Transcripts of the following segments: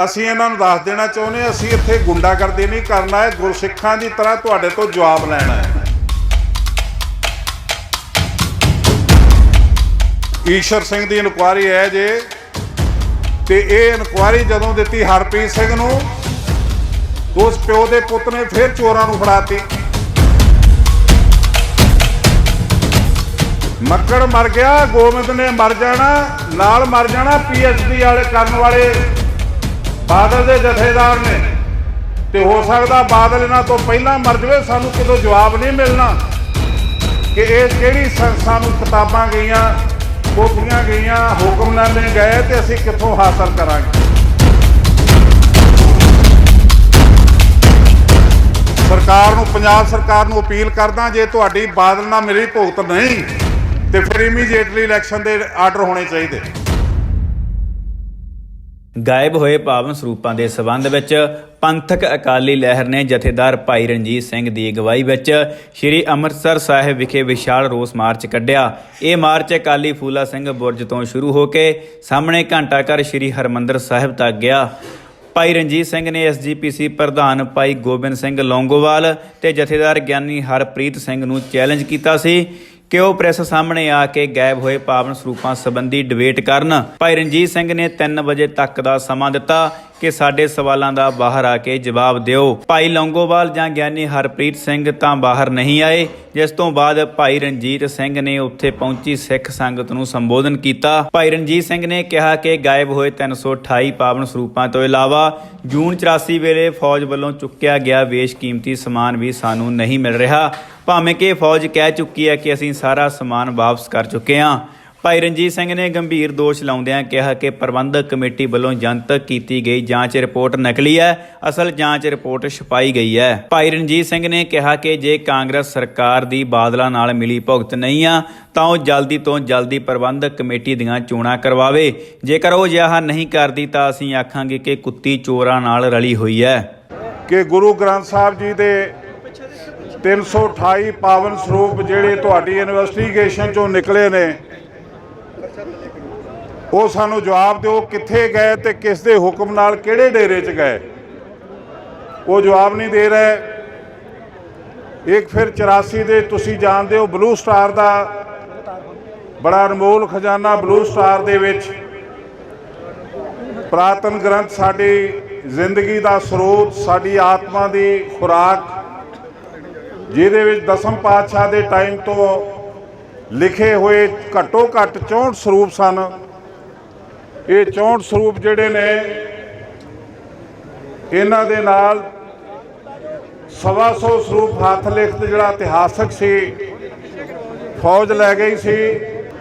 ਅਸੀਂ ਇਹਨਾਂ ਨੂੰ ਦੱਸ ਦੇਣਾ ਚਾਹੁੰਦੇ ਹਾਂ, ਅਸੀਂ ਇੱਥੇ ਗੁੰਡਾਗਰਦੀ ਨਹੀਂ ਕਰਨਾ ਹੈ, ਗੁਰਸਿੱਖਾਂ ਦੀ ਤਰ੍ਹਾਂ ਤੁਹਾਡੇ ਤੋਂ ਜਵਾਬ ਲੈਣਾ ਹੈ। ਈਸ਼ਰ ਸਿੰਘ ਦੀ ਇਨਕੁਆਇਰੀ ਹੈ ਜੇ, ਤੇ ਇਹ ਇਨਕੁਆਇਰੀ ਜਦੋਂ ਦਿੱਤੀ ਹਰਪ੍ਰੀਤ ਸਿੰਘ ਨੂੰ, ਉਸ ਪਿਓ ਦੇ ਪੁੱਤ ਨੇ ਫਿਰ ਚੋਰਾਂ ਨੂੰ ਫੜਾਤੀ। ਮੱਕੜ ਮਰ ਗਿਆ, ਗੋਬਿੰਦ ਨੇ ਮਰ ਜਾਣਾ, ਨਾਲ ਮਰ ਜਾਣਾ PhD ਵਾਲੇ ਕਰਨ ਵਾਲੇ ਬਾਦਲ ਦੇ ਜਥੇਦਾਰ ਨੇ, ਤੇ ਹੋ ਸਕਦਾ ਬਾਦਲ ਇਹਨਾਂ ਤੋਂ ਪਹਿਲਾਂ ਮਰ ਜਾਵੇ। ਸਾਨੂੰ ਕਿਤੋਂ ਜਵਾਬ ਨਹੀਂ ਮਿਲਣਾ ਕਿ ਇਹ ਕਿਹੜੀ ਸੰਸਥਾ ਨੂੰ ਕਿਤਾਬਾਂ ਗਈਆਂ, ਕੋਠੀਆਂ ਗਈਆਂ, ਹੁਕਮਨਾਮੇ ਗਏ, ਤੇ ਅਸੀਂ ਕਿੱਥੋਂ ਹਾਸਲ ਕਰਾਂਗੇ। ਸਰਕਾਰ ਨੂੰ, ਪੰਜਾਬ ਸਰਕਾਰ ਨੂੰ ਅਪੀਲ ਕਰਦਾ, ਜੇ ਤੁਹਾਡੀ ਬਾਦਲ ਨਾਲ ਮੇਰੀ ਭੁਗਤ ਨਹੀਂ ਤੇ ਫਿਰ ਇਮੀਡੀਏਟਲੀ ਇਲੈਕਸ਼ਨ ਦੇ ਆਰਡਰ ਹੋਣੇ ਚਾਹੀਦੇ। ਗਾਇਬ ਹੋਏ ਪਾਵਨ ਸਰੂਪਾਂ ਦੇ ਸਬੰਧ ਵਿੱਚ ਪੰਥਕ ਅਕਾਲੀ ਲਹਿਰ ਨੇ ਜਥੇਦਾਰ ਭਾਈ ਰਣਜੀਤ ਸਿੰਘ ਦੀ ਅਗਵਾਈ ਵਿੱਚ ਸ੍ਰੀ ਅੰਮ੍ਰਿਤਸਰ ਸਾਹਿਬ ਵਿਖੇ ਵਿਸ਼ਾਲ ਰੋਸ ਮਾਰਚ ਕੱਢਿਆ। ਇਹ ਮਾਰਚ ਅਕਾਲੀ ਫੂਲਾ ਸਿੰਘ ਬੁਰਜ ਤੋਂ ਸ਼ੁਰੂ ਹੋ ਕੇ ਸਾਹਮਣੇ ਘੰਟਾ ਘਰ ਸ੍ਰੀ ਹਰਿਮੰਦਰ ਸਾਹਿਬ ਤੱਕ ਗਿਆ। ਭਾਈ ਰਣਜੀਤ ਸਿੰਘ ਨੇ SGPC ਪ੍ਰਧਾਨ ਭਾਈ ਗੋਬਿੰਦ ਸਿੰਘ ਲੌਂਗੋਵਾਲ ਤੇ ਜਥੇਦਾਰ ਗਿਆਨੀ ਹਰਪ੍ਰੀਤ ਸਿੰਘ ਨੂੰ ਚੈਲੰਜ ਕੀਤਾ ਸੀ ਕਿ ਉਹ ਪ੍ਰੈਸ ਸਾਹਮਣੇ ਆ ਕੇ ਗਾਇਬ ਹੋਏ ਪਾਵਨ ਸਰੂਪਾਂ ਸੰਬੰਧੀ ਡਿਬੇਟ ਕਰਨ। ਭਾਈ ਰਣਜੀਤ ਸਿੰਘ ਨੇ 3 ਵਜੇ ਤੱਕ ਦਾ ਸਮਾਂ ਦਿੱਤਾ ਕਿ ਸਾਡੇ ਸਵਾਲਾਂ ਦਾ ਬਾਹਰ ਆ ਕੇ ਜਵਾਬ ਦਿਓ। ਭਾਈ ਲੌਂਗੋਵਾਲ ਜਾਂ ਗਿਆਨੀ ਹਰਪ੍ਰੀਤ ਸਿੰਘ ਤਾਂ ਬਾਹਰ ਨਹੀਂ ਆਏ, ਜਿਸ ਤੋਂ ਬਾਅਦ ਭਾਈ ਰਣਜੀਤ ਸਿੰਘ ਨੇ ਉੱਥੇ ਪਹੁੰਚੀ ਸਿੱਖ ਸੰਗਤ ਨੂੰ ਸੰਬੋਧਨ ਕੀਤਾ। ਭਾਈ ਰਣਜੀਤ ਸਿੰਘ ਨੇ ਕਿਹਾ ਕਿ ਗਾਇਬ ਹੋਏ 328 ਪਾਵਨ ਸਰੂਪਾਂ ਤੋਂ ਇਲਾਵਾ ਜੂਨ 84 ਵੇਲੇ ਫੌਜ ਵੱਲੋਂ ਚੁੱਕਿਆ ਗਿਆ ਬੇਸ਼ਕੀਮਤੀ ਸਮਾਨ ਵੀ ਸਾਨੂੰ ਨਹੀਂ ਮਿਲ ਰਿਹਾ, ਭਾਵੇਂ ਕਿ ਫੌਜ ਕਹਿ ਚੁੱਕੀ ਹੈ ਕਿ ਅਸੀਂ ਸਾਰਾ ਸਮਾਨ ਵਾਪਸ ਕਰ ਚੁੱਕੇ ਹਾਂ। ਭਾਈ ਰਣਜੀਤ ਸਿੰਘ ਨੇ ਗੰਭੀਰ ਦੋਸ਼ ਲਾਉਂਦਿਆਂ ਕਿਹਾ ਕਿ ਪ੍ਰਬੰਧਕ ਕਮੇਟੀ ਵੱਲੋਂ ਜਨਤਕ ਕੀਤੀ ਗਈ ਜਾਂਚ ਰਿਪੋਰਟ ਨਕਲੀ ਹੈ, ਅਸਲ ਜਾਂਚ ਰਿਪੋਰਟ ਛਪਾਈ ਗਈ ਹੈ। ਭਾਈ ਰਣਜੀਤ ਸਿੰਘ ਨੇ ਕਿਹਾ ਕਿ ਜੇ ਕਾਂਗਰਸ ਸਰਕਾਰ ਦੀ ਬਾਦਲਾਂ ਨਾਲ ਮਿਲੀ ਭੁਗਤ ਨਹੀਂ ਆ ਤਾਂ ਉਹ ਜਲਦੀ ਤੋਂ ਜਲਦੀ ਪ੍ਰਬੰਧਕ ਕਮੇਟੀ ਦੀਆਂ ਚੋਣਾਂ ਕਰਵਾਵੇ। ਜੇਕਰ ਉਹ ਅਜਿਹਾ ਨਹੀਂ ਕਰਦੀ ਤਾਂ ਅਸੀਂ ਆਖਾਂਗੇ ਕਿ ਕੁੱਤੀ ਚੋਰਾਂ ਨਾਲ ਰਲੀ ਹੋਈ ਹੈ। ਕਿ ਗੁਰੂ ਗ੍ਰੰਥ ਸਾਹਿਬ ਜੀ ਦੇ 328 ਪਾਵਨ ਸਰੂਪ ਜਿਹੜੇ ਤੁਹਾਡੀ ਇਨਵੈਸਟੀਗੇਸ਼ਨ ਚੋਂ ਨਿਕਲੇ ਨੇ, ਉਹ ਸਾਨੂੰ ਜਵਾਬ ਦਿਓ, ਕਿੱਥੇ ਗਏ ਤੇ ਕਿਸ ਦੇ ਹੁਕਮ ਨਾਲ ਕਿਹੜੇ ਡੇਰੇ 'ਚ ਗਏ। ਉਹ ਜਵਾਬ ਨਹੀਂ ਦੇ ਰਹੇ। ਇੱਕ ਫਿਰ 84 ਦੇ ਤੁਸੀਂ ਜਾਣਦੇ ਹੋ ਬਲੂ ਸਟਾਰ ਦਾ ਬੜਾ ਅਨਮੋਲ ਖਜ਼ਾਨਾ, ਬਲੂ ਸਟਾਰ ਦੇ ਵਿੱਚ ਪੁਰਾਤਨ ਗ੍ਰੰਥ ਸਾਡੀ ਜ਼ਿੰਦਗੀ ਦਾ ਸਰੋਤ, ਸਾਡੀ ਆਤਮਾ ਦੀ ਖੁਰਾਕ, ਜਿਹਦੇ ਵਿੱਚ ਦਸਮ ਪਾਤਸ਼ਾਹ ਦੇ ਟਾਈਮ ਤੋਂ ਲਿਖੇ ਹੋਏ ਘੱਟੋ ਘੱਟ 64 ਸਰੂਪ ਸਨ। ਇਹ 64 ਸਰੂਪ ਜਿਹੜੇ ਨੇ, ਇਹਨਾਂ ਦੇ ਨਾਲ 125 ਸਰੂਪ ਹੱਥ ਲਿਖਤ ਜਿਹੜਾ ਇਤਿਹਾਸਕ ਸੀ, ਫੌਜ ਲੈ ਗਈ ਸੀ।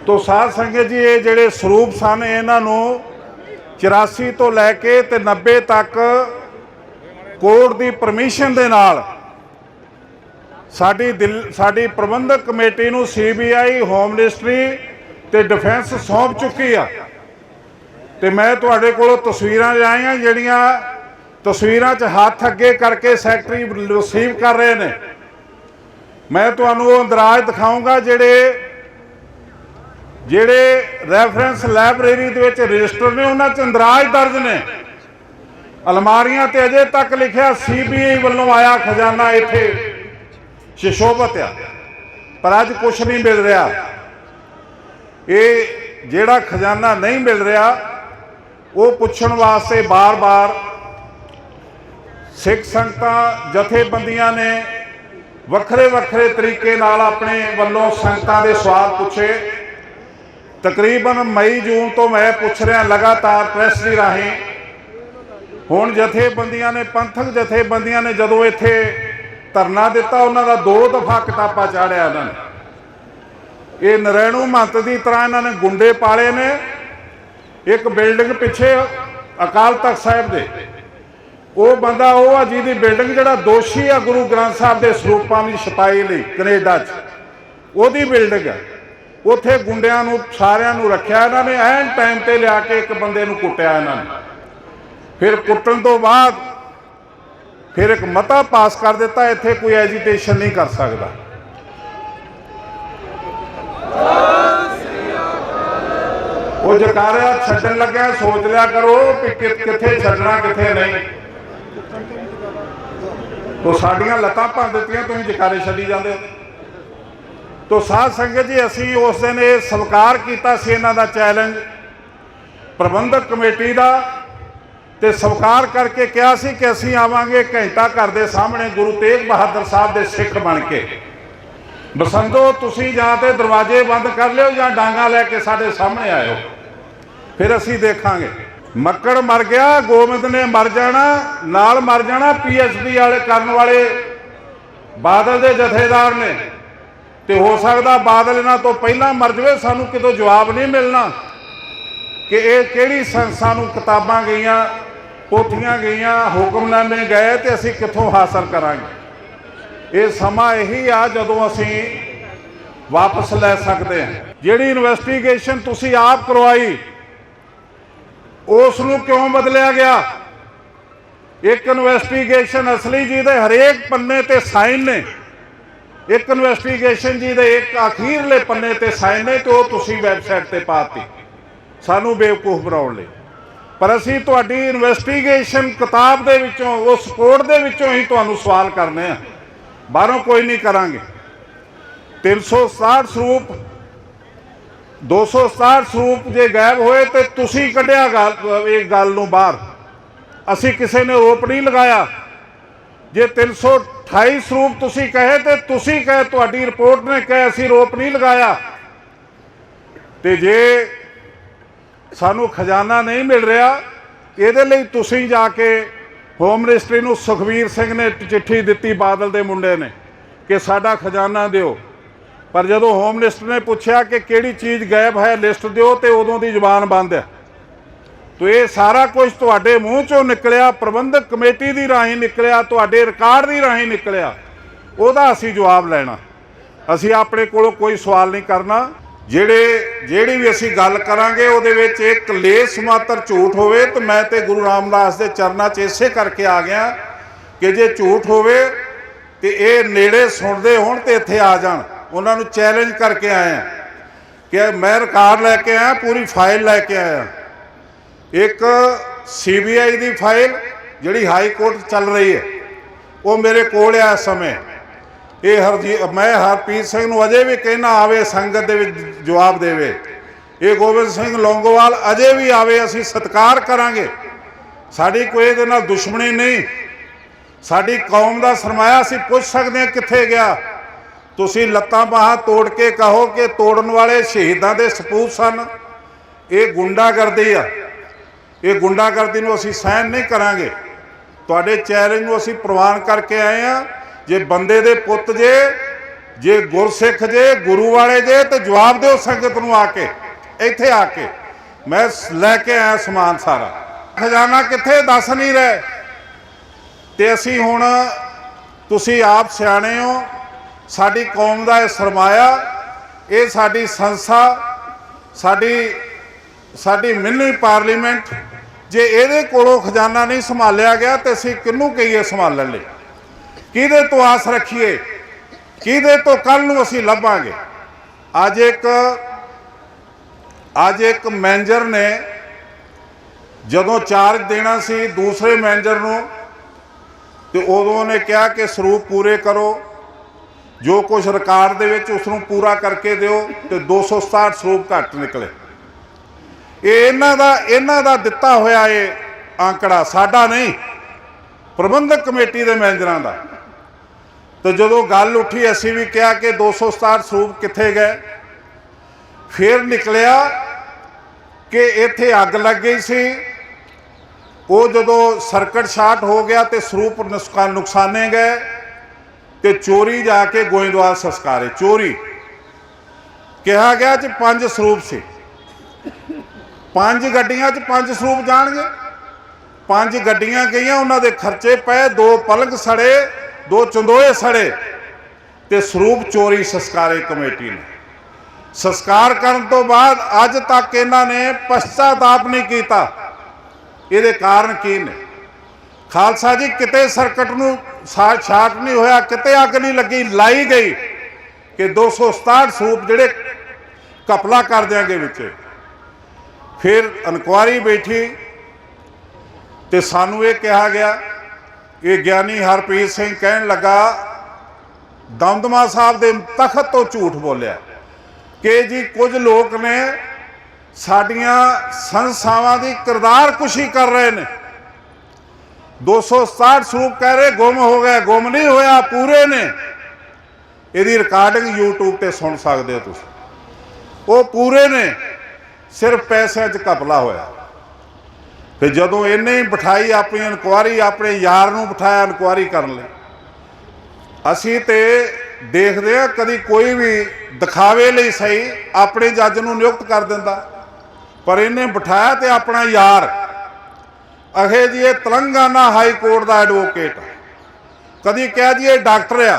ਤੋ ਸਾਧ ਸੰਗਤ ਜੀ, ਇਹ ਜਿਹੜੇ ਸਰੂਪ ਸਨ ਇਹਨਾਂ ਨੂੰ 84 ਤੋਂ ਲੈ ਕੇ ਤੇ 90 ਤੱਕ ਕੋਰਟ ਦੀ ਪਰਮਿਸ਼ਨ ਦੇ ਨਾਲ ਸਾਡੀ ਪ੍ਰਬੰਧਕ ਕਮੇਟੀ ਨੂੰ CBI, ਹੋਮ ਮਿਨਿਸਟਰੀ ਤੇ ਡਿਫੈਂਸ ਸੌਂਪ ਚੁੱਕੀ ਆ। ਤੇ ਮੈਂ ਤੁਹਾਡੇ ਕੋਲੋਂ ਤਸਵੀਰਾਂ ਲਿਆਈਆਂ, ਜਿਹੜੀਆਂ ਤਸਵੀਰਾਂ 'ਚ ਹੱਥ ਅੱਗੇ ਕਰਕੇ ਸੈਕਟਰੀ ਰਿਸੀਵ ਕਰ ਰਹੇ ਨੇ। ਮੈਂ ਤੁਹਾਨੂੰ ਉਹ ਅੰਦਰਾਜ ਦਿਖਾਊਂਗਾ ਜਿਹੜੇ ਰੈਫਰੈਂਸ ਲਾਇਬ੍ਰੇਰੀ ਦੇ ਵਿੱਚ ਰਜਿਸਟਰ ਨੇ, ਉਹਨਾਂ 'ਚ ਅੰਦਰਾਜ ਦਰਜ ਨੇ। ਅਲਮਾਰੀਆਂ ਤੇ ਅਜੇ ਤੱਕ ਲਿਖਿਆ CBI ਵੱਲੋਂ ਆਇਆ ਖਜ਼ਾਨਾ ਇੱਥੇ ਸ਼ਿਸ਼ੋਭਤ ਆ, ਪਰ ਅੱਜ ਕੁਛ ਨਹੀਂ ਮਿਲ ਰਿਹਾ। ਇਹ ਜਿਹੜਾ ਖਜ਼ਾਨਾ ਨਹੀਂ ਮਿਲ ਰਿਹਾ, ਉਹ ਪੁੱਛਣ ਵਾਸਤੇ ਬਾਰ-ਬਾਰ ਸਿੱਖ ਸੰਗਤਾਂ ਜਥੇਬੰਦੀਆਂ ਨੇ ਵੱਖਰੇ ਵੱਖਰੇ ਤਰੀਕੇ ਨਾਲ ਆਪਣੇ ਵੱਲੋਂ ਸੰਗਤਾਂ ਦੇ ਸਵਾਲ ਪੁੱਛੇ। ਤਕਰੀਬਨ ਮਈ ਜੂਨ ਤੋਂ ਮੈਂ ਪੁੱਛ ਰਿਹਾ ਲਗਾਤਾਰ ਪ੍ਰੈਸ ਦੇ ਰਾਹੀਂ। ਹੁਣ ਜਥੇਬੰਦੀਆਂ ਨੇ, ਪੰਥਕ ਜਥੇਬੰਦੀਆਂ ਨੇ ਜਦੋਂ ਇੱਥੇ ਧਰਨਾ ਦਿੱਤਾ, ਉਹਨਾਂ ਦਾ 2 ਦਫਾ ਕਿਤਾਬਾ ਚਾੜਿਆ ਇਹਨਾਂ ਨੇ। ਇਹ ਨਰੈਣੂ ਮਹੰਤ ਦੀ ਤਰ੍ਹਾਂ ਇਹਨਾਂ ਨੇ ਗੁੰਡੇ ਪਾਲੇ ਨੇ। ਇੱਕ ਬਿਲਡਿੰਗ ਪਿੱਛੇ ਅਕਾਲ ਤਖਤ ਸਾਹਿਬ ਦੇ, ਉਹ ਬੰਦਾ ਉਹ ਆ ਜਿਹਦੀ ਬਿਲਡਿੰਗ ਜਿਹੜਾ ਦੋਸ਼ੀ ਆ ਗੁਰੂ ਗ੍ਰੰਥ ਸਾਹਿਬ ਦੇ ਸਰੂਪਾਂ ਦੀ ਛਪਾਈ ਲਈ ਕੈਨੇਡਾ 'ਚ, ਉਹਦੀ ਬਿਲਡਿੰਗ ਹੈ। ਉੱਥੇ ਗੁੰਡਿਆਂ ਨੂੰ ਸਾਰਿਆਂ ਨੂੰ ਰੱਖਿਆ ਇਹਨਾਂ ਨੇ, ਐਨ ਟਾਈਮ ਤੇ ਲਿਆ ਕੇ ਇੱਕ ਬੰਦੇ ਨੂੰ ਕੁੱਟਿਆ ਇਹਨਾਂ ਨੇ। ਫਿਰ ਕੁੱਟਣ ਤੋਂ ਬਾਅਦ ਫਿਰ ਇੱਕ ਮਤਾ ਪਾਸ ਕਰ ਦਿੱਤਾ, ਇੱਥੇ ਕੋਈ ਐਜੀਟੇਸ਼ਨ ਨਹੀਂ ਕਰ ਸਕਦਾ। ਉਹ ਜਕਾਰਿਆ ਛੱਡਣ ਲੱਗਿਆ ਸੋਚ ਲਿਆ ਕਰੋ ਕਿ ਕਿੱਥੇ ਛੱਡਣਾ ਕਿੱਥੇ ਨਹੀਂ। ਤੋ ਸਾਡੀਆਂ ਲੱਤਾਂ ਭੰਨ ਦਿੱਤੀਆਂ, ਤੁਸੀਂ ਜਕਾਰੇ ਛੱਡੀ ਜਾਂਦੇ ਹੋ। ਤੋ ਸਾਧ ਸੰਗਤ ਜੀ, ਅਸੀਂ ਉਸ ਦਿਨ ਇਹ ਸਵੀਕਾਰ ਕੀਤਾ ਸੀ ਇਹਨਾਂ ਦਾ ਚੈਲੰਜ ਪ੍ਰਬੰਧਕ ਕਮੇਟੀ ਦਾ, ਤੇ ਸਵੀਕਾਰ ਕਰਕੇ ਕਿਹਾ ਸੀ ਕਿ ਅਸੀਂ ਆਵਾਂਗੇ ਘੰਟਾ ਘਰ ਦੇ ਸਾਹਮਣੇ ਗੁਰੂ ਤੇਗ ਬਹਾਦਰ ਸਾਹਿਬ ਦੇ ਸਿੱਖ ਬਣ ਕੇ। ਬਸੰਤੋ ਤੁਸੀਂ ਜਾਂ ਤੇ ਦਰਵਾਜ਼ੇ ਬੰਦ ਕਰ ਲਿਓ ਜਾਂ ਡਾਂਗਾ ਲੈ ਕੇ ਸਾਡੇ ਸਾਹਮਣੇ ਆਇਓ, ਫਿਰ ਅਸੀਂ ਦੇਖਾਂਗੇ। ਮੱਕੜ ਮਰ ਗਿਆ, ਗੋਬਿੰਦ ਨੇ ਮਰ ਜਾਣਾ, ਨਾਲ ਮਰ ਜਾਣਾ PhD ਵਾਲੇ ਕਰਨ ਵਾਲੇ ਬਾਦਲ ਦੇ ਜਥੇਦਾਰ ਨੇ, ਤੇ ਹੋ ਸਕਦਾ ਬਾਦਲ ਇਹਨਾਂ ਤੋਂ ਪਹਿਲਾਂ ਮਰ ਜਾਵੇ। ਸਾਨੂੰ ਕਿਤੋਂ ਜਵਾਬ ਨਹੀਂ ਮਿਲਣਾ ਕਿ ਇਹ ਕਿਹੜੀ ਸੰਸਥਾ ਨੂੰ ਕਿਤਾਬਾਂ ਗਈਆਂ, ਪੋਥੀਆਂ ਗਈਆਂ, ਹੁਕਮਨਾਮੇ ਗਏ, ਤੇ ਅਸੀਂ ਕਿੱਥੋਂ ਹਾਸਲ ਕਰਾਂਗੇ। ਇਹ ਸਮਾਂ ਇਹੀ ਆ ਜਦੋਂ ਅਸੀਂ ਵਾਪਸ ਲੈ ਸਕਦੇ ਹਾਂ। ਜਿਹੜੀ ਇਨਵੈਸਟੀਗੇਸ਼ਨ ਤੁਸੀਂ ਆਪ ਕਰਵਾਈ ਉਸ ਨੂੰ ਕਿਉਂ ਬਦਲਿਆ ਗਿਆ? ਇੱਕ ਇਨਵੈਸਟੀਗੇਸ਼ਨ ਅਸਲੀ ਜੀ ਦੇ ਹਰੇਕ ਪੰਨੇ ਤੇ ਸਾਈਨ ਨੇ, ਇੱਕ ਇਨਵੈਸਟੀਗੇਸ਼ਨ ਜੀ ਦੇ ਇੱਕ ਅਖੀਰਲੇ ਪੰਨੇ ਤੇ ਸਾਈਨ ਨੇ, ਤੇ ਉਹ ਤੁਸੀਂ ਵੈਬਸਾਈਟ ਤੇ ਪਾਤੀ ਸਾਨੂੰ ਬੇਵਕੂਫ ਬਣਾਉਣ ਲਈ। ਪਰ ਅਸੀਂ ਤੁਹਾਡੀ ਇਨਵੈਸਟੀਗੇਸ਼ਨ ਕਿਤਾਬ ਦੇ ਵਿੱਚੋਂ, ਉਸ ਕੋਡ ਦੇ ਵਿੱਚੋਂ ਹੀ ਤੁਹਾਨੂੰ ਸਵਾਲ ਕਰਨੇ ਆ, ਬਾਹਰੋਂ ਕੋਈ ਨਹੀਂ ਕਰਾਂਗੇ। 367 ਸਰੂਪ 267 ਸਰੂਪ ਜੇ ਗਾਇਬ ਹੋਏ ਤੇ ਤੁਸੀਂ ਕੱਢਿਆ ਇਹ ਗੱਲ ਨੂੰ ਬਾਹਰ, ਅਸੀਂ ਕਿਸੇ ਨੇ ਆਰੋਪ ਨਹੀਂ ਲਗਾਇਆ। ਜੇ 328 ਸਰੂਪ ਤੁਸੀਂ ਕਹੇ ਤੇ ਤੁਸੀਂ ਕਹੇ, ਤੁਹਾਡੀ ਰਿਪੋਰਟ ਨੇ ਕਹੇ, ਅਸੀਂ ਆਰੋਪ ਨਹੀਂ ਲਗਾਇਆ। ਤੇ ਜੇ ਸਾਨੂੰ ਖਜ਼ਾਨਾ ਨਹੀਂ ਮਿਲ ਰਿਹਾ, ਇਹਦੇ ਲਈ ਤੁਸੀਂ ਜਾ ਕੇ ਹੋਮ ਮਿਨਿਸਟਰੀ ਨੂੰ ਸੁਖਬੀਰ ਸਿੰਘ ਨੇ ਚਿੱਠੀ ਦਿੱਤੀ, ਬਾਦਲ ਦੇ ਮੁੰਡੇ ਨੇ, ਕਿ ਸਾਡਾ ਖਜ਼ਾਨਾ ਦਿਓ। ਪਰ ਜਦੋਂ ਹੋਮ ਮਿਨਿਸਟਰ ਨੇ ਪੁੱਛਿਆ ਕਿ ਕਿਹੜੀ ਚੀਜ਼ ਗਾਇਬ ਹੈ ਲਿਸਟ ਦਿਓ, ਤੇ ਉਦੋਂ ਦੀ ਜ਼ੁਬਾਨ ਬੰਦ ਹੈ। ਤੋ ਇਹ ਸਾਰਾ ਕੁਝ ਤੁਹਾਡੇ ਮੂੰਹ ਚੋਂ ਨਿਕਲਿਆ, ਪ੍ਰਬੰਧਕ ਕਮੇਟੀ ਦੀ ਰਾਹੀਂ ਨਿਕਲਿਆ, ਤੁਹਾਡੇ ਰਿਕਾਰਡ ਦੀ ਰਾਹੀਂ ਨਿਕਲਿਆ, ਉਹਦਾ ਅਸੀਂ ਜਵਾਬ ਲੈਣਾ। ਅਸੀਂ ਆਪਣੇ ਕੋਲੋਂ ਕੋਈ ਸਵਾਲ ਨਹੀਂ ਕਰਨਾ। ਜਿਹੜੀ ਵੀ ਅਸੀਂ ਗੱਲ ਕਰਾਂਗੇ ਉਹਦੇ ਵਿੱਚ ਇੱਕ ਲੇਸ ਮਾਤਰ ਝੂਠ ਹੋਵੇ, ਤੇ ਮੈਂ ਤੇ ਗੁਰੂ ਰਾਮਦਾਸ ਦੇ ਚਰਨਾਂ 'ਚ ਇਸੇ ਕਰਕੇ ਆ ਗਿਆ ਕਿ ਜੇ ਝੂਠ ਹੋਵੇ ਤੇ ਇਹ ਨੇੜੇ ਸੁਣਦੇ ਹੋਣ ਤੇ ਇੱਥੇ ਆ ਜਾਣ। ਉਹਨਾਂ ਨੂੰ ਚੈਲੰਜ ਕਰਕੇ ਆਇਆ ਕਿ ਮੈਂ ਰਿਕਾਰਡ ਲੈ ਕੇ ਆਇਆ, ਪੂਰੀ ਫਾਈਲ ਲੈ ਕੇ ਆਇਆ। ਇੱਕ CBI ਦੀ ਫਾਈਲ ਜਿਹੜੀ ਹਾਈ ਕੋਰਟ ਚੱਲ ਰਹੀ ਹੈ, ਉਹ ਮੇਰੇ ਕੋਲ ਆ ਇਸ ਸਮੇਂ। ਇਹ ਮੈਂ ਹਰਪ੍ਰੀਤ ਸਿੰਘ ਨੂੰ ਅਜੇ ਵੀ ਕਹਿਣਾ ਆਵੇ, ਸੰਗਤ ਦੇ ਵਿੱਚ ਜਵਾਬ ਦੇਵੇ। ਇਹ ਗੋਬਿੰਦ ਸਿੰਘ ਲੌਂਗੋਵਾਲ ਅਜੇ ਵੀ ਆਵੇ, ਅਸੀਂ ਸਤਿਕਾਰ ਕਰਾਂਗੇ। ਸਾਡੀ ਕੋਈ ਇਹਦੇ ਨਾਲ ਦੁਸ਼ਮਣੀ ਨਹੀਂ। ਸਾਡੀ ਕੌਮ ਦਾ ਸਰਮਾਇਆ, ਅਸੀਂ ਪੁੱਛ ਸਕਦੇ ਹਾਂ ਕਿੱਥੇ ਗਿਆ। ਤੁਸੀਂ ਲੱਤਾਂ ਬਾਹਾਂ ਤੋੜ ਕੇ ਕਹੋ ਕਿ ਤੋੜਨ ਵਾਲੇ ਸ਼ਹੀਦਾਂ ਦੇ ਸਪੂਤ ਸਨ। ਇਹ ਗੁੰਡਾਗਰਦੀ ਆ, ਇਹ ਗੁੰਡਾਗਰਦੀ ਨੂੰ ਅਸੀਂ ਸਹਿਣ ਨਹੀਂ ਕਰਾਂਗੇ। ਤੁਹਾਡੇ ਚੈਲੰਜ ਨੂੰ ਅਸੀਂ ਪ੍ਰਵਾਨ ਕਰਕੇ ਆਏ ਹਾਂ। ਜੇ ਬੰਦੇ ਦੇ ਪੁੱਤ ਜੇ ਗੁਰਸਿੱਖ ਜੇ, ਗੁਰੂ ਵਾਲੇ ਜੇ, ਤੇ ਜਵਾਬ ਦਿਓ ਸੰਗਤ ਨੂੰ ਆ ਕੇ, ਇੱਥੇ ਆ ਕੇ। ਮੈਂ ਲੈ ਕੇ ਆਇਆ ਸਮਾਨ ਸਾਰਾ, ਖਜ਼ਾਨਾ ਕਿੱਥੇ ਦੱਸ ਨਹੀਂ ਰਹੇ। ਤੇ ਅਸੀਂ ਹੁਣ, ਤੁਸੀਂ ਆਪ ਸਿਆਣੇ ਹੋ, ਸਾਡੀ ਕੌਮ ਦਾ ਇਹ ਸਰਮਾਇਆ, ਇਹ ਸਾਡੀ ਸੰਸਥਾ, ਸਾਡੀ ਮਿੰਨੀ ਪਾਰਲੀਮੈਂਟ, ਜੇ ਇਹਦੇ ਕੋਲੋਂ ਖਜ਼ਾਨਾ ਨਹੀਂ ਸੰਭਾਲਿਆ ਗਿਆ ਤੇ ਅਸੀਂ ਕਿਹਨੂੰ ਕਹੀਏ ਸੰਭਾਲਣ ਲਈ? ਕਿਹਦੇ ਤੋਂ ਆਸ ਰੱਖੀਏ? ਕਿਹਦੇ ਤੋਂ ਕੱਲ ਨੂੰ ਅਸੀਂ ਲੱਭਾਂਗੇ? ਅੱਜ ਇੱਕ ਮੈਨੇਜਰ ਨੇ ਜਦੋਂ ਚਾਰਜ ਦੇਣਾ ਸੀ ਦੂਸਰੇ ਮੈਨੇਜਰ ਨੂੰ, ਤੇ ਉਦੋਂ ਉਹਨੇ ਕਿਹਾ ਕਿ ਸਰੂਪ ਪੂਰੇ ਕਰੋ, ਜੋ ਕੁਝ ਰਿਕਾਰਡ ਦੇ ਵਿੱਚ ਉਸ ਨੂੰ ਪੂਰਾ ਕਰਕੇ ਦਿਓ, ਤੇ 267 ਸਰੂਪ ਘੱਟ ਨਿਕਲੇ। ਇਹ ਇਹਨਾਂ ਦਾ ਦਿੱਤਾ ਹੋਇਆ ਇਹ ਆંકੜਾ, ਸਾਡਾ ਨਹੀਂ, ਪ੍ਰਬੰਧਕ ਕਮੇਟੀ ਦੇ ਮੈਨੇਜਰਾਂ ਦਾ। ਤੇ ਜਦੋਂ ਗੱਲ ਉੱਠੀ, ਅਸੀਂ ਵੀ ਕਿਹਾ ਕਿ 267 ਸਰੂਪ ਕਿੱਥੇ ਗਏ। ਫਿਰ ਨਿਕਲਿਆ ਕਿ ਇੱਥੇ ਅੱਗ ਲੱਗ ਗਈ ਸੀ। ਉਹ ਜਦੋਂ ਸਰਕਟ ਸ਼ਾਰਟ ਹੋ ਗਿਆ ਤੇ ਸਰੂਪ ਨੁਕਸਾਨੇ ਗਏ, ਤੇ ਚੋਰੀ ਜਾ ਕੇ ਗੋਇੰਦਵਾਲ ਸੰਸਕਾਰੇ। ਚੋਰੀ ਕਿਹਾ ਗਿਆ ਚ 5 ਸਰੂਪ ਸੀ, 5 ਗੱਡੀਆਂ ਚ 5 ਸਰੂਪ ਜਾਣਗੇ। 5 ਗੱਡੀਆਂ ਗਈਆਂ, ਉਹਨਾਂ ਦੇ ਖਰਚੇ ਪਏ, 2 ਪਲੰਗ ਸੜੇ, 2 ਚੰਦੋਏ ਸੜੇ, ਤੇ ਸਰੂਪ ਚੋਰੀ ਸੰਸਕਾਰੇ ਕਮੇਟੀ ਨੇ। ਸੰਸਕਾਰ ਕਰਨ ਤੋਂ ਬਾਅਦ ਅੱਜ ਤੱਕ ਇਹਨਾਂ ਨੇ ਪਛਤਾਤਾਪ ਨਹੀਂ ਕੀਤਾ। ਇਹਦੇ ਕਾਰਨ ਕੀ ਨੇ? ਖਾਲਸਾ ਜੀ, ਕਿਤੇ ਸਰਕਟ ਨੂੰ ਸ਼ਾਰਟ ਨਹੀਂ ਹੋਇਆ, ਕਿਤੇ ਅੱਗ ਨਹੀਂ ਲੱਗੀ, ਲਾਈ ਗਈ ਕਿ 267 ਸਰੂਪ ਜਿਹੜੇ ਕਪਲਾ ਕਰ ਦਿਆਂਗੇ ਵਿੱਚ। फिर इनकुआरी बैठी तो सानू ये कहा गया, ये ज्ञानी हरप्रीत सिंह कहन लगा दमदमा साहब के तखत तो झूठ बोलिया कि जी कुछ लोग ने साडियां संस्थावां की किरदार कुशी कर रहे हैं। 267 स्वरूप कह रहे गुम हो गए, गुम नहीं होया, पूरे ने। यदि रिकॉर्डिंग यूट्यूब पर सुन सकते हो तुम, वो पूरे ने, सिर्फ पैसों च घपला होया। फिर जदों इन्हें ही बिठाई अपनी इनकुआरी, अपने यार नूं बिठाया इनकुआरी करने लई, असीं ते देखते हैं कभी कोई भी दिखावे लई सही अपने जज नूं नियुक्त कर दिंदा, पर इन्हें बिठाया तो अपना यार अहे जी ये तेलंगाना हाई कोर्ट का एडवोकेट, कभी कह जी ये डॉक्टर आ,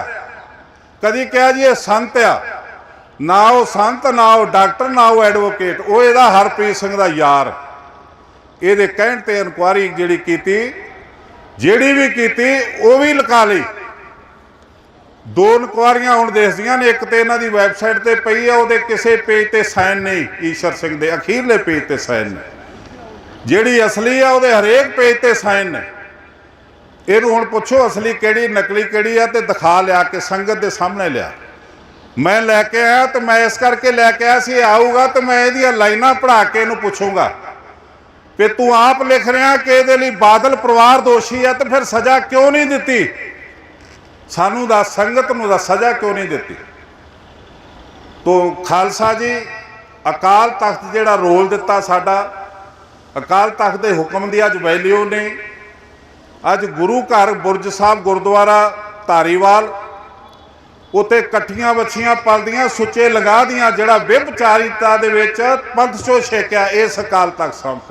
कभी कह जी ये संत आ, ना वो संत ना वो डॉक्टर ना वो एडवोकेट, वो इहदा हरप्रीत सिंह का यार। ये कहण ते इनकुआरी जिहड़ी कीती, जिहड़ी भी कीती वो भी लका ली। 2 इनकुआरियां हुण दिसदियां ने, एक तो इन्हां दी वैबसाइट ते पई है, उहदे किसी पेज ते साइन नहीं, ईश्वर सिंह दे अखीरले पेज ते साइन ने, जिहड़ी असली है उहदे हरेक पेज ते साइन ने। इहनूं हुण पुछो असली किहड़ी नकली किहड़ी है, ते दिखा लिया कि संगत दे सामने लिया। मैं लैके आया तो मैं इस करके लैके आया सी, आऊगा तो मैं इहदियां लाइनां पढ़ा के इहनूं पुछूंगा कि तू आप लिख रहा कि इहदे लई बादल परिवार दोषी है, तो फिर सज़ा क्यों नहीं दिती? सानू दस, संगत नूं दस, सज़ा क्यों नहीं दिती? तो खालसा जी अकाल तख्त जिहड़ा रोल दिता साडा, अकाल तख्त के हुक्म की अज वैल्यू नहीं। अज गुरु घर बुरज साहब गुरुद्वारा धारीवाल उत्ते कट्ठियां बछियां पलदियां, सुच्चे लगा दियां, जिहड़ा व्यभिचारिता दे विच पंथ चों छेकिया इस अकाल तख्त संत,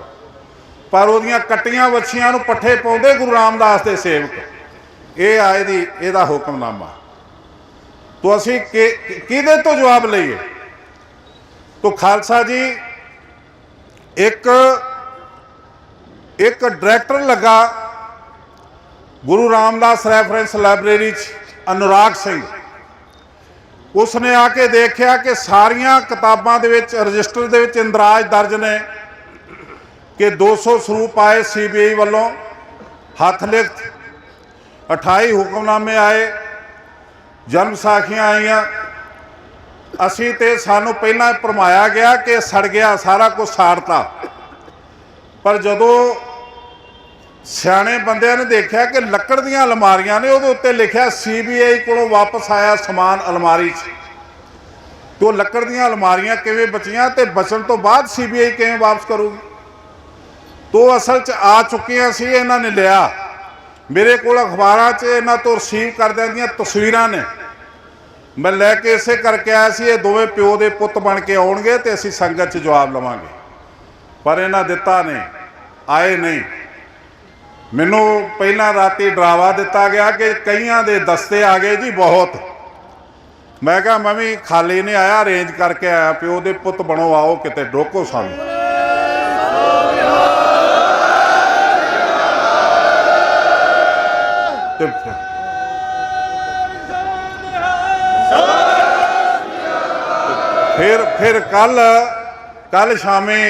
पर उहदियां कट्टियां बछियां नूं पट्ठे पाउंदे गुरु रामदास दे सेवक। ये आए दी इहदा हुक्मनामा। तो असीं किहदे तो जवाब लईए? तो खालसा जी एक डायरैक्टर लगा गुरु रामदास रैफरेंस लाइब्रेरी अनुराग सिंह, उसने आके देखा कि सारिया किताबां दे विच रजिस्टर दे विच इंदराज दर्ज ने कि 200 स्वरूप आए CBI वालों, हथ लिखत 28 हुक्मनामे आए, जन्म साखियां आईयां। असी तो सानू पहला भरमाया गया कि सड़ गया, सारा कुछ साड़ता, पर जदों सियाणे बंदियां ने देखा कि लकड़ दीयां अलमारियां ने, उहदे उत्ते लिखिया CBI कोलों वापस आया समान अलमारी च। तो लकड़ दीयां अलमारियां किवें बचियां ते बचण तो बाद CBI किवें वापस करूगी? तो असल च आ चुकियां सी, इन्हां ने लिया। मेरे को अखबारां च इन्हां तो रिसीव करदियां दीयां तस्वीरां ने, मैं लैके इसे करके आया सी, ये दोवें प्यो दे पुत्त बन के आउणगे ते असीं संगत च जवाब लवांगे, पर इन्हां दिता नहीं, आए नहीं। मैनू पहला राती डरावा दिता गया कि कईयां दे दस्ते आ गए जी बहुत। मैं कहा मैं भी खाली नहीं आया, अरेंज करके आया, प्यो दे पुत्त बनो, आओ किते डोको सानू। फिर कल शामी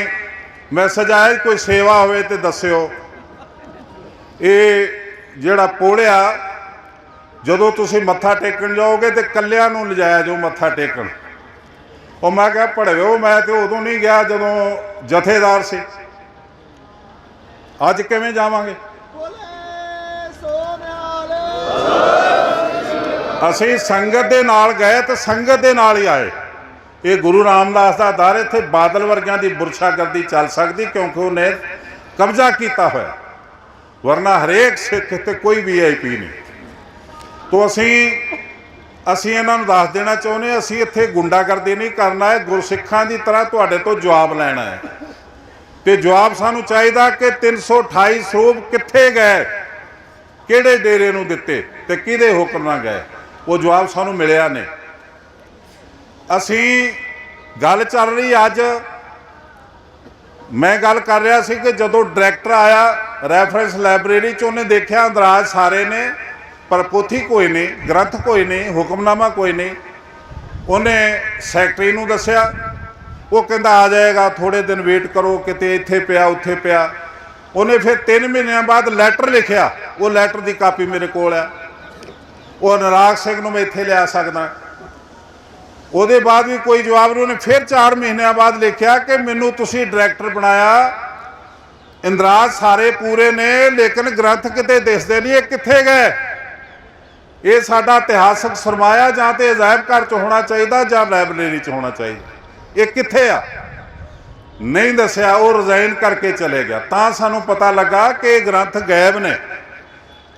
मैसेज आया कोई सेवा होवे ते दस्सिओ। ये जिहड़ा पोड़िया जदों तुसीं मत्था टेकण जाओगे तो कल्लियां नूं लिजाया जो मत्था टेकण। और मैं क्या पढ़िओ, मैं तो उदों नहीं गया जदों जथेदार सी, अज किवें जावांगे? असीं संगत दे नाल गए तो संगत दे नाल ही आए। ये गुरु रामदास का दर, इत्थे बादल वर्गियां दी बुरशागर्दी चल सकती क्योंकि उन्हें कब्जा किया होया, वरना हरेक सिख इत्थे कोई VIP नहीं। तो असीं इन्हां नूं दस देना चाहुंदे, असीं इत्थे गुंडागर्दी नहीं करना है, गुरसिखां दी तरह तुहाडे तो जवाब लैना है। तो जवाब सानूं चाहीदा कि 328 स्वरूप कित्थे गए, किहड़े डेरे नूं दित्ते ते किहदे हुक्म नाल गए, वो जवाब सानूं मिलिया नहीं। असीं गल चल रही अज, मैं गल कर रहा सी कि जदों डायरैक्टर आया रैफरेंस लाइब्रेरी च, उन्हें देखा अंदराज सारे ने, पर पोथी कोई नहीं, ग्रंथ कोई नहीं, हुक्मनामा कोई नहीं। उन्हें सैकटरी नूं दस्सिया, वो कहता आ जाएगा, थोड़े दिन वेट करो, किते इत्थे पिया उत्थे पिया। उन्हें फिर 3 महीनों बाद लैटर लिखिया, वो लैटर की कापी मेरे कोल है, वो अनुराग सिंह नूं मैं इत्थे लिया सकदा। ਉਹਦੇ बाद भी कोई जवाब नहीं। उन्हें फिर 4 महीनों बाद लिखिया कि मैनू तुसी डायरैक्टर बनाया, इंदराज सारे पूरे ने, लेकिन ग्रंथ किते दिसदे नहीं, ये कित्थे गए? ये साडा इतिहासक सरमाया जां ते अजायब घर च होना चाहिए जां लाइब्रेरी च होना चाहिए, ये कित्थे आ? नहीं दसिया। वो रिजाइन करके चले गया। तां सानू पता लगा कि ये ग्रंथ गायब ने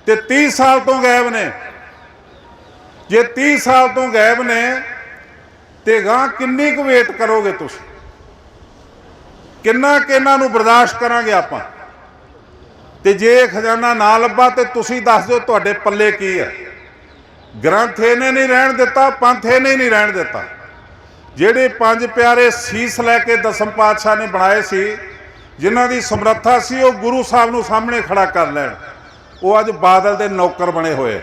ते 30 साल तो गायब ने। जे 30 साल तो गायब ने तो गां किन्नी कुछ वेट करोगे तुसीं? किन्ना कि इन्हां नूं बर्दाश्त करांगे आपां? ते जे खजाना ना लभा तो तुसीं दस दिओ तुहाडे पल्ले की है। ग्रंथ इहने नहीं रहण दिता, पंथ इहने नहीं रहण दिता। जिहड़े 5 प्यारे सीस लैके दसम पातशाह ने बनाए सी, जिन्हां दी समर्था सी वो गुरु साहब नूं सामने खड़ा कर लैण, वो अज बादल दे नौकर बने होए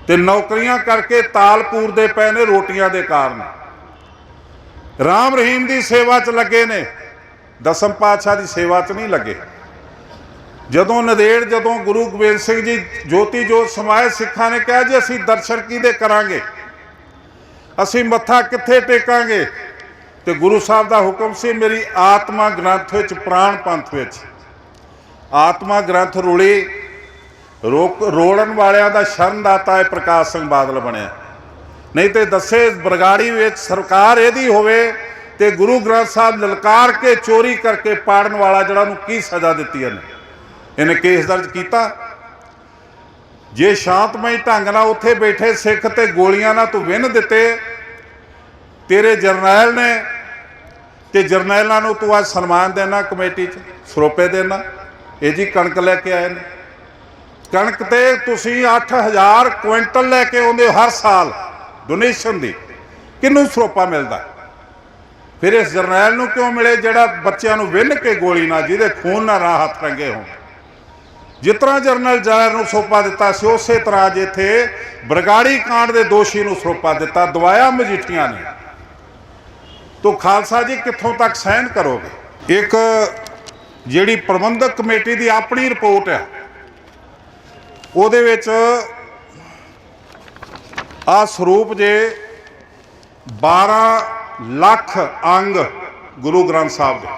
ते नौकरियां करके ताल पूरदे पए ने रोटियां दे कारण। राम रहीम की सेवा च लगे ने, दसम पातशाह की सेवा च नहीं लगे। जदों नदेड़ जदों गुरु गोबिंद सिंह जी ज्योति जोत समाए, सिखां ने कहा जी असीं दर्शन किहदे करांगे, असीं मत्था कित्थे टेकांगे? ते गुरु साहब का हुक्म सी, मेरी आत्मा ग्रंथ विच, प्राण पंथ विच। आत्मा ग्रंथ रुली, रोड़न वालियां दा शरणदाता है प्रकाश सिंह बादल बनिया। नहीं तो दसे बरगाड़ी विच सरकार इहदी होवे ते गुरु ग्रंथ साहब ललकार के चोरी करके पाड़न वाला जिहड़ा नूं की सज़ा दित्ती है, इन्हें केस दर्ज किया। जे शांतमई ढंग नाल उत्थे बैठे सिख ते गोलियां नाल तूं विन दिते, तेरे जरनैल ने ते जरनैलां नूं तूं अज सन्मान देना, कमेटी च सरोपे देना। ये जी कणक लैके आए ने, कणक ते तुसीं 8000 क्विंटल लैके आउंदे हो हर साल डोनेशन दी, किनूं सरोपा मिलदा? फिर इस जरनैल नूं क्यों मिले जिहड़ा बच्चों नूं विन के गोली ना, जिहदे खून ना राह हथ रंगे होण? जिस तरह जरनल जायर नूं सरोपा दिता सी, उस तरह अज इत्थे बरगाड़ी कांड के दोषी नूं सरोपा दिता, दवाया मजीठिया ने। तो खालसा जी कित्थों तक सहन करोगे? एक जिहड़ी प्रबंधक कमेटी की अपनी रिपोर्ट है, ਉਹਦੇ ਵਿੱਚ आ ਸਰੂਪ जे 12 ਲੱਖ अंग गुरु ग्रंथ साहब ਦੇ,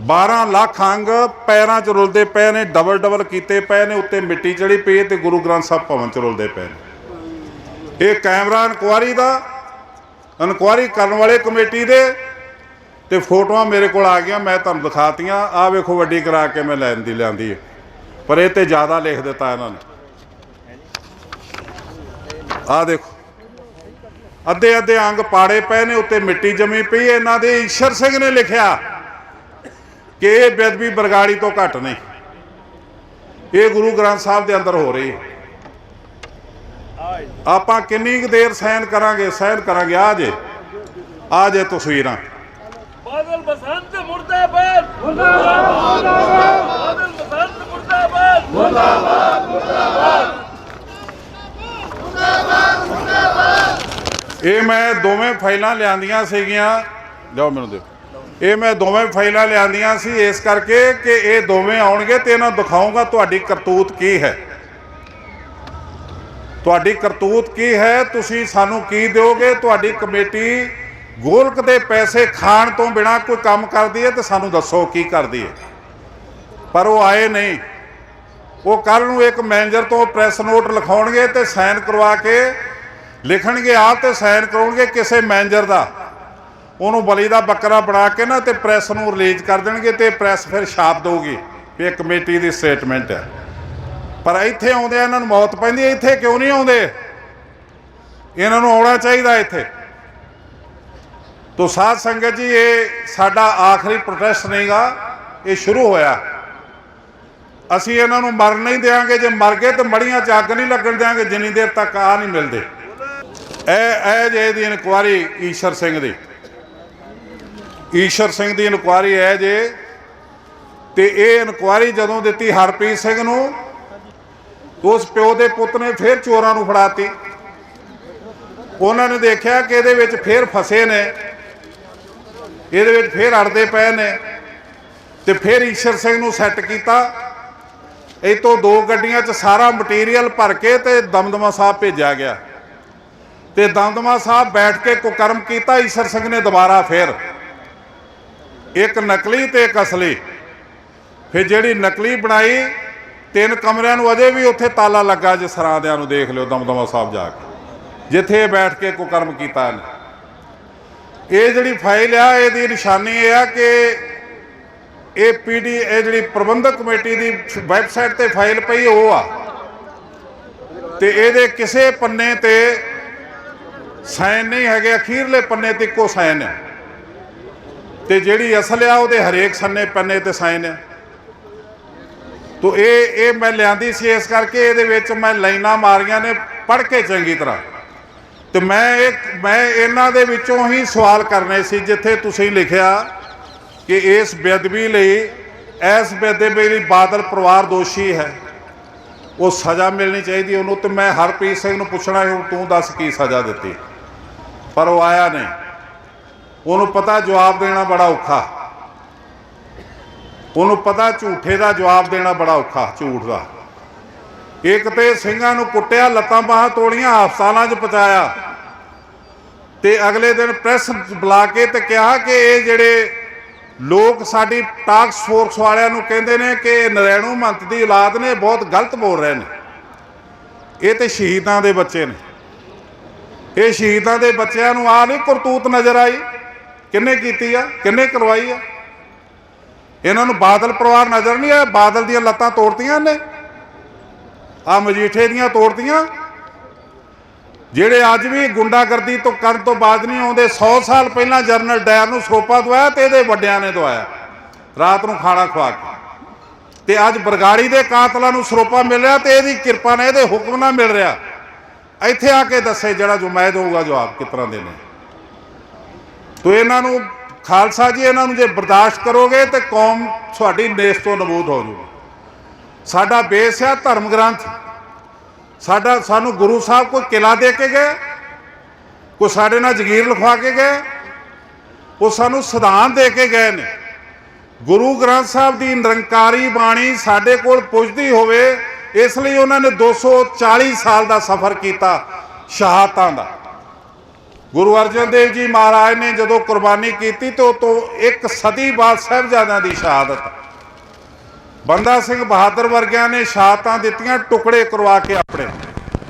12 ਲੱਖ अंग पैरों च रुलते पे ने, डबल डबल किए पे ने, उत्ते मिट्टी चढ़ी पई है, गुरु ग्रंथ साहब भवन च रुलते पे ने। ये कैमरा इनकुआरी का, इनकुआरी करने वाले कमेटी दे ते फोटोआं मेरे को आ गई, मैं तुहानूं दिखातियां। आ वेखो वड्डी करा के मैं लैन दी लिआंदी है, पर ये तो ज़्यादा लिख दिता इन्होंने। आ देखो अद्धे अद्धे अंग पाड़े पे ने, उत्ते मिट्टी जमी पई है। इन्हां दे ईश्वर सिंह ने लिखिया कि ये बेदबी बरगाड़ी तो घट नहीं, ये गुरु ग्रंथ साहब के अंदर हो रही है। आपां किन्नी कुछ देर सहन करांगे, सहन करांगे। आ जे तस्वीरां बादल बसंत मुर्दाबाद, मुर्दाबाद, बादल बसंत मुर्दाबाद, मुर्दाबाद, मुर्दाबाद, ये मैं दोवें फाइलां लिआंदियां सीगियां, जाओ मैनूं दे। ये मैं दोवें फाइलां लिआंदियां सी इस करके कि ये दोवें आउणगे ते इन्हां नूं दिखाऊंगा तुहाडी करतूत की है, तुहाडी करतूत की है, तुसीं सानूं की दिओगे। तुहाडी कमेटी गोलक दे पैसे खाण तो बिना कोई काम करदी है तो सानूं दसो की करदी है। पर वो आए नहीं। वो कल नूं एक मैनेजर तो प्रैस नोट लिखाउणगे ते साइन करवा के लिखणगे आप ते साइन कराउणगे किसी मैनेजर का, उन्होंने बली का बकरा बना के ना ते प्रैस नूं रिलीज कर देणगे ते प्रैस फिर छाप देगी भी ये कमेटी की स्टेटमेंट है। पर इत्थे आउंदे इन्हां नूं मौत पैंदी है। इत्थे क्यों नहीं आउंदे? इन्हां नूं आउणा चाहीदा इत्थे। तो साध संगत जी ये साडा आखिरी प्रोटेस्ट नहीं गा, ये शुरू होया। असीं इन्हां नूं मर नहीं देंगे, जे मर गए तो मड़ियां च अग नहीं लगन देंगे जिन्नी देर तक आ नहीं मिलते। ए जे दी इनकुआरी ईश्वर सिंह दी, ईश्वर सिंह दी इनकुआरी है जे, ते ये इनकुआरी जदों दित्ती हरप्रीत सिंह नूं, तो उस प्यो के पुत ने फिर चोरां नूं फड़ाती। उन्होंने देखा कि ये फिर फसे ने ਇਹਦੇ ਵਿੱਚ ਫਿਰ ਅੜਦੇ ਪਏ ਨੇ। ਤੇ ਫਿਰ ਈਸ਼ਰ ਸਿੰਘ ਨੂੰ ਸੈੱਟ ਕੀਤਾ। ਇਹ ਤੋਂ 2 ਗੱਡੀਆਂ 'ਚ ਸਾਰਾ ਮਟੀਰੀਅਲ ਭਰ ਕੇ ਤੇ ਦਮਦਮਾ ਸਾਹਿਬ ਭੇਜਿਆ ਗਿਆ। ਤੇ ਦਮਦਮਾ ਸਾਹਿਬ ਬੈਠ ਕੇ ਕੁਕਰਮ ਕੀਤਾ। ਈਸ਼ਰ ਸਿੰਘ ਨੇ ਦੁਬਾਰਾ ਫਿਰ ਇੱਕ ਨਕਲੀ ਤੇ ਇੱਕ ਅਸਲੀ, ਫਿਰ ਜਿਹੜੀ ਨਕਲੀ ਬਣਾਈ 3 ਕਮਰਿਆਂ ਨੂੰ ਅਜੇ ਵੀ ਉੱਥੇ ਤਾਲਾ ਲੱਗਾ ਜੇ ਸਰਾਂਦਿਆਂ ਨੂੰ ਦੇਖ ਲਿਓ ਦਮਦਮਾ ਸਾਹਿਬ ਜਾ ਕੇ, ਜਿੱਥੇ ਇਹ ਬੈਠ ਕੇ ਕੁਕਰਮ ਕੀਤਾ ਇਹਨੇ। ਇਹ ਜਿਹੜੀ ਫਾਈਲ ਆ ਇਹਦੀ ਨਿਸ਼ਾਨੀ ਇਹ ਆ ਕਿ ਇਹ ਇਹ ਜਿਹੜੀ ਪ੍ਰਬੰਧਕ ਕਮੇਟੀ ਦੀ ਵੈਬਸਾਈਟ ਤੇ ਫਾਈਲ ਪਈ ਉਹ ਆ, ਤੇ ਇਹਦੇ ਕਿਸੇ ਪੰਨੇ ਤੇ ਸਾਈਨ ਨਹੀਂ ਹੈਗੇ, ਅਖੀਰਲੇ ਪੰਨੇ ਤੇ ਇੱਕੋ ਸਾਈਨ ਹੈ। ਤੇ ਜਿਹੜੀ ਅਸਲ ਆ ਉਹਦੇ ਹਰੇਕ ਸੰਨੇ ਪੰਨੇ ਤੇ ਸਾਈਨ ਹੈ। ਤੋ ਇਹ ਮੈਂ ਲਿਆਂਦੀ ਸੀ ਇਸ ਕਰਕੇ ਇਹਦੇ ਵਿੱਚ ਮੈਂ ਲਾਈਨਾਂ ਮਾਰੀਆਂ ਨੇ ਪੜ੍ਹ ਕੇ ਚੰਗੀ ਤਰ੍ਹਾਂ। ਤੇ ਮੈਂ ਇਹਨਾਂ ਦੇ ਵਿੱਚੋਂ ਹੀ ਸਵਾਲ ਕਰਨੇ ਸੀ ਜਿੱਥੇ ਤੁਸੀਂ ਲਿਖਿਆ ਕਿ ਇਸ ਬੇਅਦਬੀ ਲਈ ਬਾਦਲ ਪਰਿਵਾਰ ਦੋਸ਼ੀ ਹੈ, ਉਹ ਸਜ਼ਾ ਮਿਲਣੀ ਚਾਹੀਦੀ ਉਹਨੂੰ। ਤੇ ਮੈਂ ਹਰਪ੍ਰੀਤ ਸਿੰਘ ਨੂੰ ਪੁੱਛਣਾ ਹੁਣ ਤੂੰ ਦੱਸ ਕੀ ਸਜ਼ਾ ਦਿੱਤੀ, ਪਰ ਉਹ ਆਇਆ ਨਹੀਂ। ਉਹਨੂੰ ਪਤਾ ਜਵਾਬ ਦੇਣਾ ਬੜਾ ਔਖਾ, ਉਹਨੂੰ ਪਤਾ ਝੂਠੇ ਦਾ ਜਵਾਬ ਦੇਣਾ ਬੜਾ ਔਖਾ, ਝੂਠ ਦਾ। ਇੱਕ ਤੇ ਸਿੰਘਾਂ ਨੂੰ ਕੁੱਟਿਆ, ਲੱਤਾਂ ਬਾਹਾਂ ਤੋੜੀਆਂ, ਹਸਪਤਾਲਾਂ 'ਚ ਪਹੁੰਚਾਇਆ, ਤੇ ਅਗਲੇ ਦਿਨ ਪ੍ਰੈਸ ਬੁਲਾ ਕੇ ਤੇ ਕਿਹਾ ਕਿ ਇਹ ਜਿਹੜੇ ਲੋਕ ਸਾਡੀ ਟਾਸਕ ਫੋਰਸ ਵਾਲਿਆਂ ਨੂੰ ਕਹਿੰਦੇ ਨੇ ਕਿ ਨਰੈਣੂ ਮਹੰਤ ਦੀ ਔਲਾਦ ਨੇ, ਬਹੁਤ ਗਲਤ ਬੋਲ ਰਹੇ ਨੇ। ਇਹ ਤੇ ਸ਼ਹੀਦਾਂ ਦੇ ਬੱਚੇ ਨੇ, ਇਹ ਸ਼ਹੀਦਾਂ ਦੇ ਬੱਚਿਆਂ ਨੂੰ ਆ ਨਹੀਂ ਕਰਤੂਤ ਨਜ਼ਰ ਆਈ। ਕਿਹਨੇ ਕੀਤੀ ਆ, ਕਿਹਨੇ ਕਰਵਾਈ ਆ? ਇਹਨਾਂ ਨੂੰ ਬਾਦਲ ਪਰਿਵਾਰ ਨਜ਼ਰ ਨਹੀਂ ਆਇਆ? ਬਾਦਲ ਦੀਆਂ ਲੱਤਾਂ ਤੋੜਤੀਆਂ ਨੇ, ਆ ਮਜੀਠੇ ਦੀਆਂ ਤੋੜਤੀਆਂ। ਜਿਹੜੇ ਅੱਜ ਵੀ ਗੁੰਡਾਗਰਦੀ ਤੋਂ ਕਰਨ ਤੋਂ ਬਾਅਦ ਨਹੀਂ ਆਉਂਦੇ। 100 ਸਾਲ ਪਹਿਲਾਂ ਜਨਰਲ ਡਾਇਰ ਨੂੰ ਸਰੋਪਾ ਦਵਾਇਆ ਤੇ ਇਹਦੇ ਵੱਡਿਆਂ ਨੇ ਦਵਾਇਆ, ਰਾਤ ਨੂੰ ਖਾਣਾ ਖਵਾ ਕੇ। ਤੇ ਅੱਜ ਬਰਗਾੜੀ ਦੇ ਕਾਤਲਾਂ ਨੂੰ ਸਰੋਪਾ ਮਿਲ ਰਿਹਾ ਤੇ ਇਹਦੀ ਕਿਰਪਾ ਨਾਲ, ਇਹਦੇ ਹੁਕਮ ਨਾਲ ਮਿਲ ਰਿਹਾ। ਇੱਥੇ ਆ ਕੇ ਦੱਸੇ ਜਿਹੜਾ ਜੋ ਮੈਂ ਦਊਗਾ ਜਵਾਬ ਕਿਸ ਤਰ੍ਹਾਂ ਦੇ ਨੇ। ਤੋ ਇਹਨਾਂ ਨੂੰ ਖਾਲਸਾ ਜੀ, ਇਹਨਾਂ ਨੂੰ ਜੇ ਬਰਦਾਸ਼ਤ ਕਰੋਗੇ ਤੇ ਕੌਮ ਤੁਹਾਡੀ ਨੇਸ ਤੋਂ ਨਬੂਦ ਹੋ ਜੂਗੀ। ਸਾਡਾ ਬੇਸ ਆ ਧਰਮ ਗ੍ਰੰਥ ਸਾਡਾ। ਸਾਨੂੰ ਗੁਰੂ ਸਾਹਿਬ ਕੋਈ ਕਿਲਾ ਦੇ ਕੇ ਗਏ, ਕੋਈ ਸਾਡੇ ਨਾਲ ਜਗੀਰ ਲਿਖਵਾ ਕੇ ਗਏ, ਉਹ ਸਾਨੂੰ ਸਿਧਾਂਤ ਦੇ ਕੇ ਗਏ ਨੇ। ਗੁਰੂ ਗ੍ਰੰਥ ਸਾਹਿਬ ਦੀ ਨਿਰੰਕਾਰੀ ਬਾਣੀ ਸਾਡੇ ਕੋਲ ਪੁੱਜਦੀ ਹੋਵੇ, ਇਸ ਲਈ ਉਹਨਾਂ ਨੇ 240 ਸਾਲ ਦਾ ਸਫ਼ਰ ਕੀਤਾ ਸ਼ਹਾਦਤਾਂ ਦਾ। ਗੁਰੂ ਅਰਜਨ ਦੇਵ ਜੀ ਮਹਾਰਾਜ ਨੇ ਜਦੋਂ ਕੁਰਬਾਨੀ ਕੀਤੀ ਤੇ ਉਹ ਤੋਂ 1 ਸਦੀ ਬਾਅਦ ਸਾਹਿਬਜ਼ਾਦਿਆਂ ਦੀ ਸ਼ਹਾਦਤ। ਬੰਦਾ ਸਿੰਘ ਬਹਾਦਰ ਵਰਗਿਆਂ ਨੇ ਸ਼ਹਾਦਤਾਂ ਦਿੱਤੀਆਂ, ਟੁਕੜੇ ਕਰਵਾ ਕੇ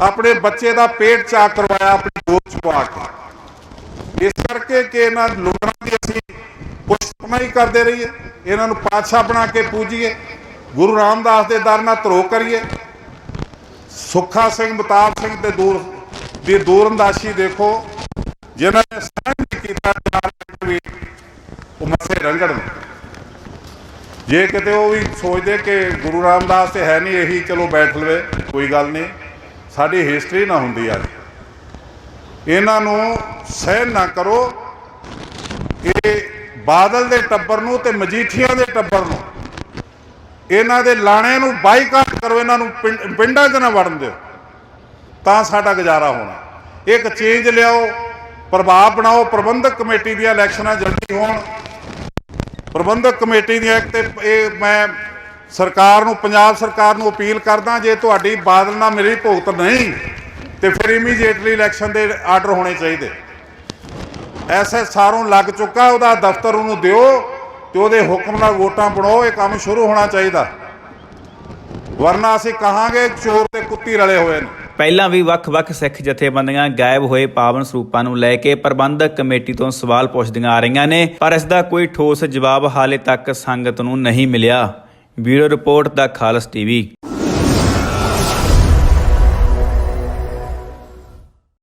ਆਪਣੇ ਬੱਚੇ ਦਾ ਪੇਟ ਚਾਕ ਕਰਵਾਇਆ, ਆਪਣੀ ਗੋਦ 'ਚ ਪਵਾ ਕੇ। ਇਸ ਕਰਕੇ ਕਿ ਇਹਨਾਂ ਲੁੱਟਾਂ ਦੀ ਅਸੀਂ ਪੁਸ਼ਤਨਾ ਹੀ ਕਰਦੇ ਰਹੀਏ, ਇਹਨਾਂ ਨੂੰ ਪਾਤਸ਼ਾਹ ਬਣਾ ਕੇ ਪੂਜੀਏ, ਗੁਰੂ ਰਾਮਦਾਸ ਦੇ ਦਰ ਨਾਲ ਧਰੋ ਕਰੀਏ। ਸੁੱਖਾ ਸਿੰਘ, ਮਤਾਬ ਸਿੰਘ ਤੇ ਦੂਰਅੰਦਾਜ਼ੀ ਦੇਖੋ, ਜਿਨ੍ਹਾਂ ਨੇ ਸਹਿਣ ਕੀਤਾ ਵੀ ਉਹ ਮੱਥੇ ਰੰਗਣ। ਜੇ ਕਿਤੇ ਉਹ ਵੀ ਸੋਚਦੇ ਕਿ ਗੁਰੂ ਰਾਮਦਾਸ ਤੇ ਹੈ ਨਹੀਂ, ਇਹੀ ਚਲੋ ਬੈਠ ਲਵੇ, ਕੋਈ ਗੱਲ ਨਹੀਂ, ਸਾਡੀ ਹਿਸਟਰੀ ਨਾ ਹੁੰਦੀ ਅੱਜ। ਇਹਨਾਂ ਨੂੰ ਸਹਿਣ ਨਾ ਕਰੋ। ਇਹ ਬਾਦਲ ਦੇ ਟੱਬਰ ਨੂੰ ਤੇ ਮਜੀਠੀਆਂ ਦੇ ਟੱਬਰ ਨੂੰ, ਇਹਨਾਂ ਦੇ ਲਾਣੇ ਨੂੰ ਬਾਈਕਾਟ ਕਰੋ, ਇਹਨਾਂ ਨੂੰ ਪਿੰਡਾਂ 'ਚ ਨਾ ਵੜਨ ਦਿਓ, ਤਾਂ ਸਾਡਾ ਗੁਜ਼ਾਰਾ ਹੋਣਾ। ਇੱਕ ਚੇਂਜ ਲਿਆਓ, ਪ੍ਰਭਾਵ ਬਣਾਓ। ਪ੍ਰਬੰਧਕ ਕਮੇਟੀ ਦੀਆਂ ਇਲੈਕਸ਼ਨਾਂ ਜਲਦੀ ਹੋਣ। ਪ੍ਰਬੰਧਕ ਕਮੇਟੀ ਦੀਆਂ ਤੇ ਇਹ ਮੈਂ ਸਰਕਾਰ ਨੂੰ, ਪੰਜਾਬ ਸਰਕਾਰ ਨੂੰ ਅਪੀਲ ਕਰਦਾ, ਜੇ ਤੁਹਾਡੀ ਬਾਦਲ ਨਾਲ ਮੇਰੀ ਭੁਗਤ ਨਹੀਂ ਤੇ ਫਿਰ ਇਮੀਡੀਏਟਲੀ ਇਲੈਕਸ਼ਨ ਦੇ ਆਰਡਰ ਹੋਣੇ ਚਾਹੀਦੇ। SSRO ਲੱਗ ਚੁੱਕਾ, ਉਹਦਾ ਦਫ਼ਤਰ ਉਹਨੂੰ ਦਿਓ ਤੇ ਉਹਦੇ ਹੁਕਮ ਨਾਲ ਵੋਟਾਂ ਬਣਾਓ। ਇਹ ਕੰਮ ਸ਼ੁਰੂ ਹੋਣਾ ਚਾਹੀਦਾ, ਵਰਨਾ ਅਸੀਂ ਕਹਾਂਗੇ ਚੋਰ ਤੇ ਕੁੱਤੀ ਰਲੇ ਹੋਏ ਨੇ। ਪਹਿਲਾਂ ਵੀ ਵੱਖ-ਵੱਖ ਸਿੱਖ ਜਥੇਬੰਦੀਆਂ ਗਾਇਬ ਹੋਏ ਪਾਵਨ ਸਰੂਪਾਂ ਨੂੰ ਲੈ ਕੇ ਪ੍ਰਬੰਧਕ ਕਮੇਟੀ ਤੋਂ ਸਵਾਲ ਪੁੱਛਦੀਆਂ ਆ ਰਹੀਆਂ ਨੇ, ਪਰ ਇਸ ਦਾ ਕੋਈ ਠੋਸ ਜਵਾਬ ਹਾਲੇ ਤੱਕ ਸੰਗਤ ਨੂੰ ਨਹੀਂ ਮਿਲਿਆ। ਬਿਊਰੋ ਰਿਪੋਰਟ ਦਾ ਖਾਲਸ TV।